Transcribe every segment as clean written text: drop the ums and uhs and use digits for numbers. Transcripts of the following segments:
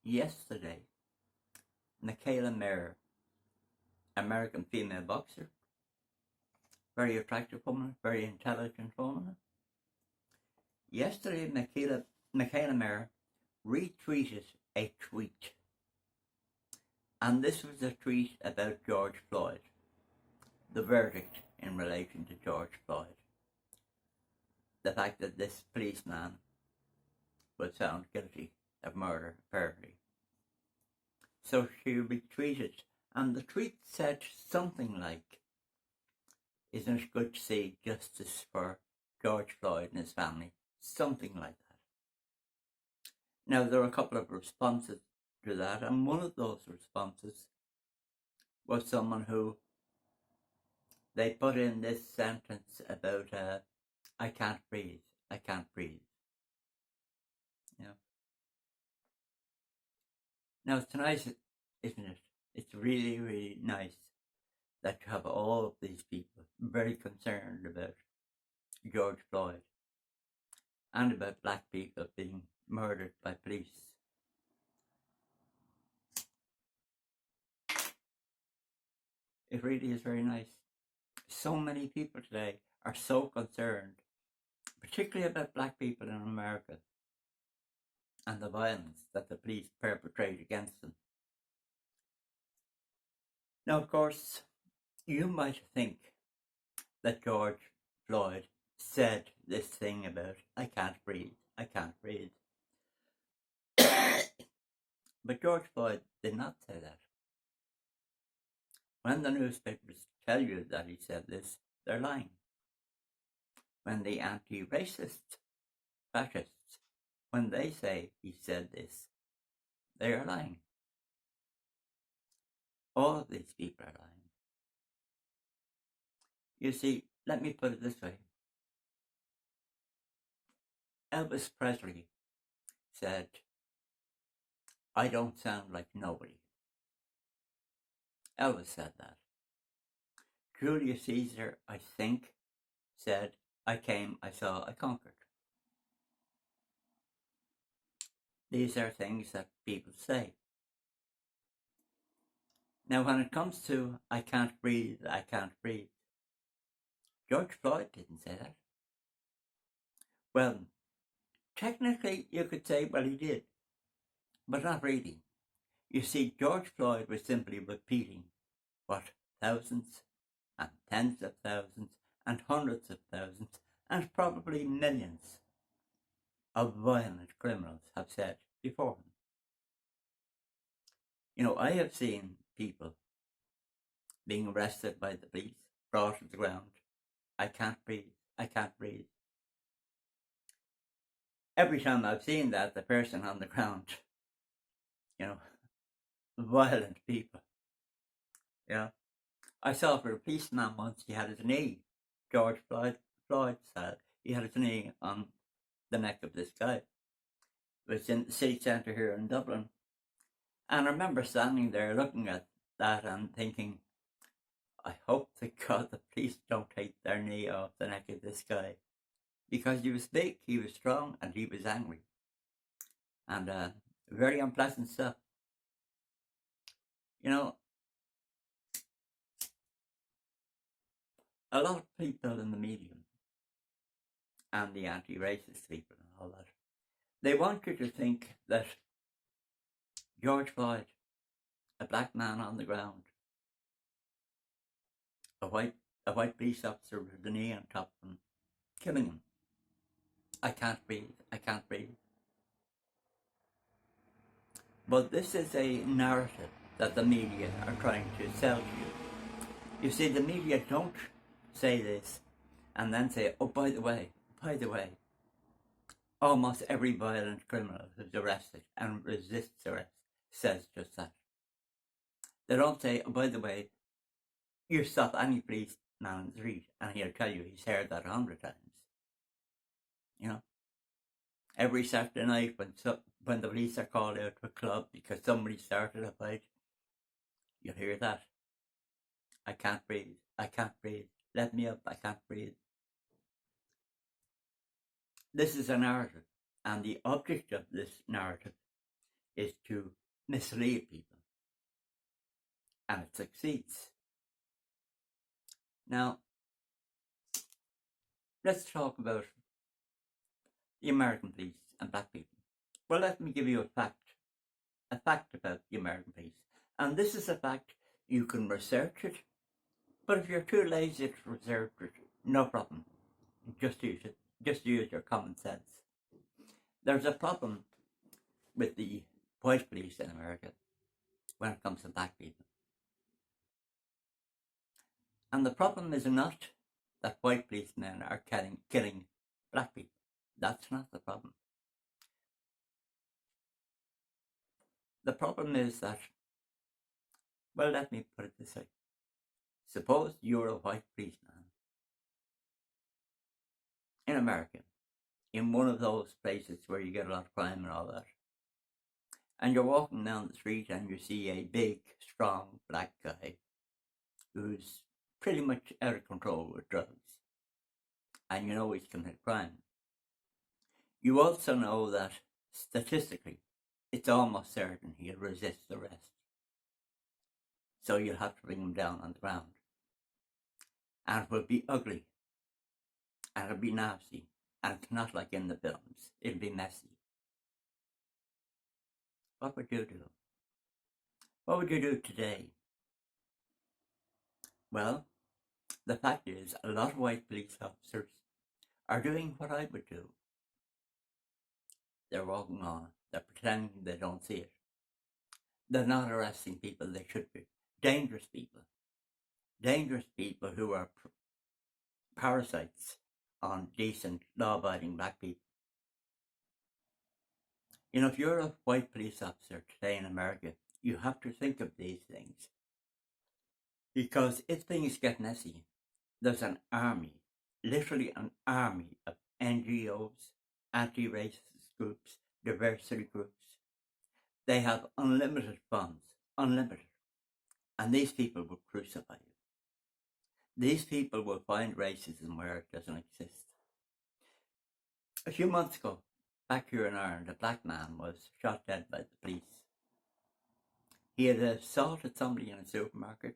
Yesterday, Mikaela, American female boxer, very attractive woman, very intelligent woman. Yesterday, Mikaela retweeted a tweet, and this was a tweet about George Floyd, the verdict in relation to George Floyd, the fact that this policeman was found guilty of murder, apparently. So she retweeted, and the tweet said something like, "Isn't it good to see justice for George Floyd and his family?" Something like that. Now, there were a couple of responses to that, and one of those responses was someone who, they put in this sentence about, I can't breathe, I can't breathe. Now, it's nice, isn't it? It's really, really nice that you have all of these people very concerned about George Floyd and about black people being murdered by police. It really is very nice. So many people today are so concerned, particularly about black people in America and the violence that the police perpetrate against them. Now, of course, you might think that George Floyd said this thing about, I can't breathe, I can't breathe. But George Floyd did not say that. When the newspapers tell you that he said this, they're lying. When the anti-racist fascists, when they say he said this, they are lying. All of these people are lying. You see, let me put it this way. Elvis Presley said, I don't sound like nobody. Elvis said that. Julius Caesar, I think, said, I came, I saw, I conquered. These are things that people say. Now, when it comes to I can't breathe, I can't breathe, George Floyd didn't say that. Well, technically you could say, well, he did, but not really. You see, George Floyd was simply repeating what thousands and tens of thousands and hundreds of thousands and probably millions of violent criminals have said before him. You know, I have seen people being arrested by the police, brought to the ground. I can't breathe, I can't breathe. Every time I've seen that, the person on the ground, violent people. I saw for a policeman once, he had his knee, George Floyd said, he had his knee on the neck of this guy. It was in the city centre here in Dublin. And I remember standing there looking at that and thinking, I hope to God the police don't take their knee off the neck of this guy. Because he was big, he was strong, and he was angry. And very unpleasant stuff. A lot of people in the media and the anti-racist people and all that, they want you to think that George Floyd, a black man on the ground, a white police officer with the knee on top of him, killing him. I can't breathe, I can't breathe. But this is a narrative that the media are trying to sell to you. You see, the media don't say this and then say, oh, by the way, almost every violent criminal who's arrested and resists arrest says just that. They don't say, oh, by the way, you stop any policeman on the street and he'll tell you he's heard that 100 times. Every Saturday night when the police are called out to a club because somebody started a fight, you'll hear that. I can't breathe, I can't breathe, let me up, I can't breathe. This is a narrative, and the object of this narrative is to mislead people, and it succeeds. Now, let's talk about the American police and black people. Well, let me give you a fact about the American police. And this is a fact, you can research it, but if you're too lazy to research it, no problem. Just use it. Just use your common sense. There's a problem with the white police in America when it comes to black people. And the problem is not that white policemen are killing black people. That's not the problem. The problem is that, well, let me put it this way. Suppose you're a white policeman in America, in one of those places where you get a lot of crime and all that, and you're walking down the street and you see a big, strong black guy who's pretty much out of control with drugs, and you know he's committed crime. You also know that statistically, it's almost certain he'll resist arrest. So you'll have to bring him down on the ground. And it will be ugly. And it'll be nasty. And it's not like in the films. It'll be messy. What would you do? What would you do today? Well, the fact is, a lot of white police officers are doing what I would do. They're walking on. They're pretending they don't see it. They're not arresting people they should be. Dangerous people. Dangerous people who are parasites on decent, law-abiding black people. You know, if you're a white police officer today in America, you have to think of these things. Because if things get messy, there's an army, literally an army of NGOs, anti-racist groups, diversity groups. They have unlimited funds, unlimited. And these people will crucify you. These people will find racism where it doesn't exist. A few months ago, back here in Ireland, a black man was shot dead by the police. He had assaulted somebody in a supermarket.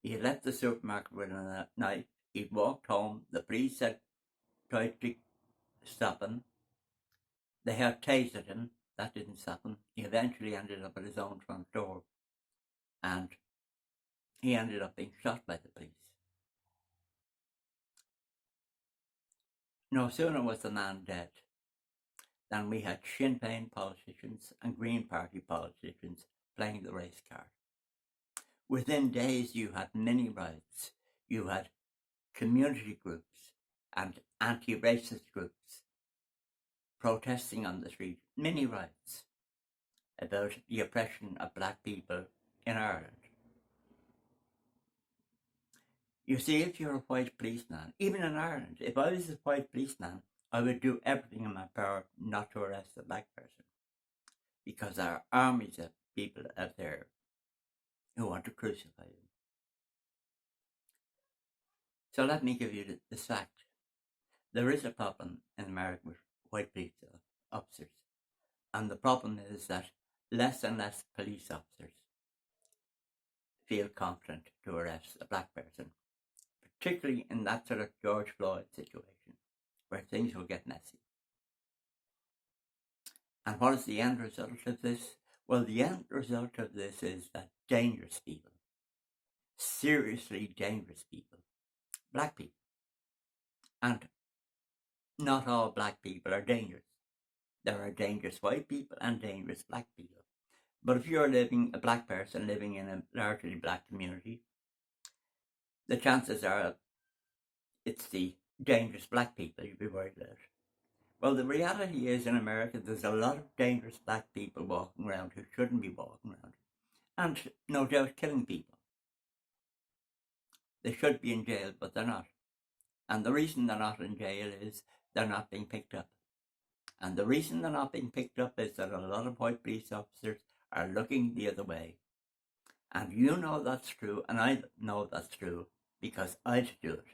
He had left the supermarket with a knife. He'd walked home. The police had tried to stop him. They had tasered him. That didn't stop him. He eventually ended up at his own front door. And he ended up being shot by the police. No sooner was the man dead than we had Sinn Féin politicians and Green Party politicians playing the race card. Within days you had many riots, you had community groups and anti-racist groups protesting on the street, many riots about the oppression of black people in Ireland. You see, if you're a white policeman, even in Ireland, if I was a white policeman, I would do everything in my power not to arrest a black person. Because there are armies of people out there who want to crucify you. So let me give you this fact. There is a problem in America with white police officers. And the problem is that less and less police officers feel confident to arrest a black person. Particularly in that sort of George Floyd situation, where things will get messy. And what is the end result of this? Well, the end result of this is that dangerous people, seriously dangerous people, black people, and not all black people are dangerous. There are dangerous white people and dangerous black people. But if you're a black person living in a largely black community, the chances are it's the dangerous black people you'd be worried about. Well, the reality is in America there's a lot of dangerous black people walking around who shouldn't be walking around. And no doubt killing people. They should be in jail, but they're not. And the reason they're not in jail is they're not being picked up. And the reason they're not being picked up is that a lot of white police officers are looking the other way. And you know that's true, and I know that's true, because I'd do it.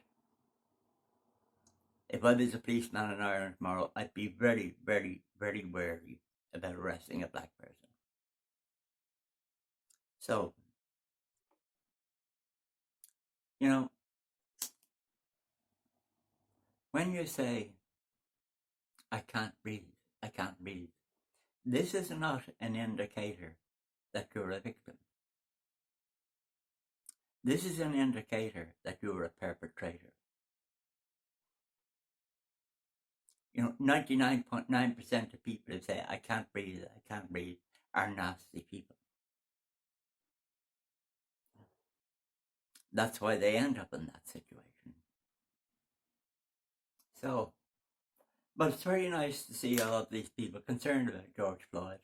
If I was a policeman in Ireland tomorrow, I'd be very, very, very wary about arresting a black person. So, you know, when you say, I can't breathe, I can't breathe, this is not an indicator that you're a victim. This is an indicator that you're a perpetrator. 99.9% of people who say, I can't breathe, are nasty people. That's why they end up in that situation. So, but it's very nice to see all of these people concerned about George Floyd.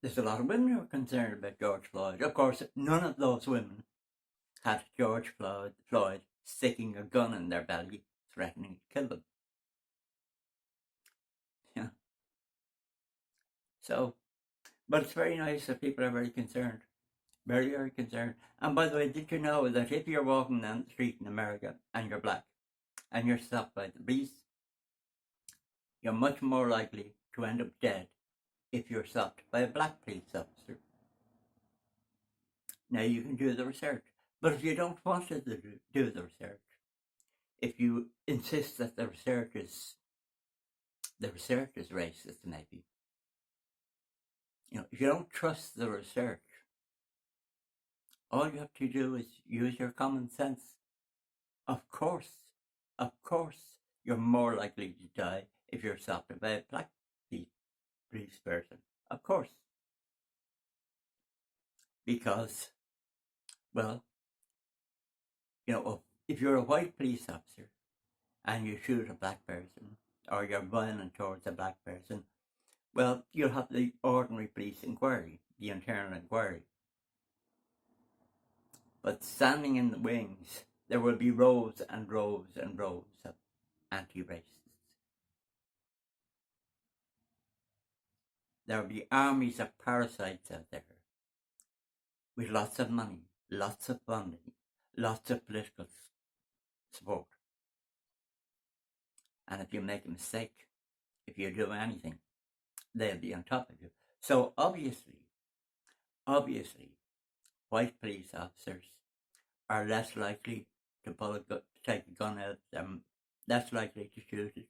There's a lot of women who are concerned about George Floyd. Of course, none of those women had George Floyd sticking a gun in their belly, threatening to kill them. Yeah. So, but it's very nice that people are very concerned. Very, very concerned. And by the way, did you know that if you're walking down the street in America and you're black and you're stopped by the police, you're much more likely to end up dead if you're stopped by a black police officer. Now you can do the research, but if you don't want to do the research, if you insist that the research is racist, maybe, if you don't trust the research, all you have to do is use your common sense. Of course, you're more likely to die if you're stopped by a black police person. Of course. Because, well, if you're a white police officer and you shoot a black person, or you're violent towards a black person, well, you'll have the ordinary police inquiry, the internal inquiry. But standing in the wings, there will be rows and rows and rows of anti-racists. There will be armies of parasites out there with lots of money, lots of funding, lots of political support. And if you make a mistake, if you do anything, they'll be on top of you. So obviously, white police officers are less likely to take a gun out, less likely to shoot it.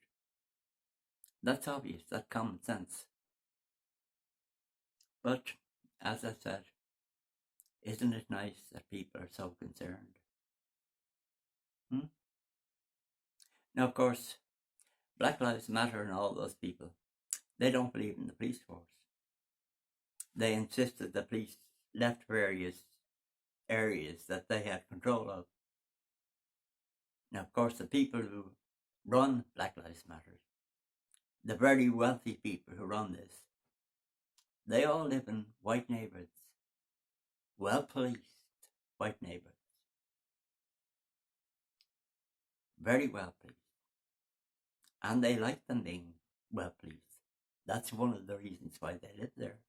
That's obvious, that's common sense. But, as I said, isn't it nice that people are so concerned? Now, of course, Black Lives Matter and all those people, they don't believe in the police force. They insist that the police left various areas that they had control of. Now, of course, the people who run Black Lives Matter, the very wealthy people who run this, they all live in white neighborhoods, well-policed white neighborhoods, very well-policed. And they like them being well-policed. That's one of the reasons why they live there.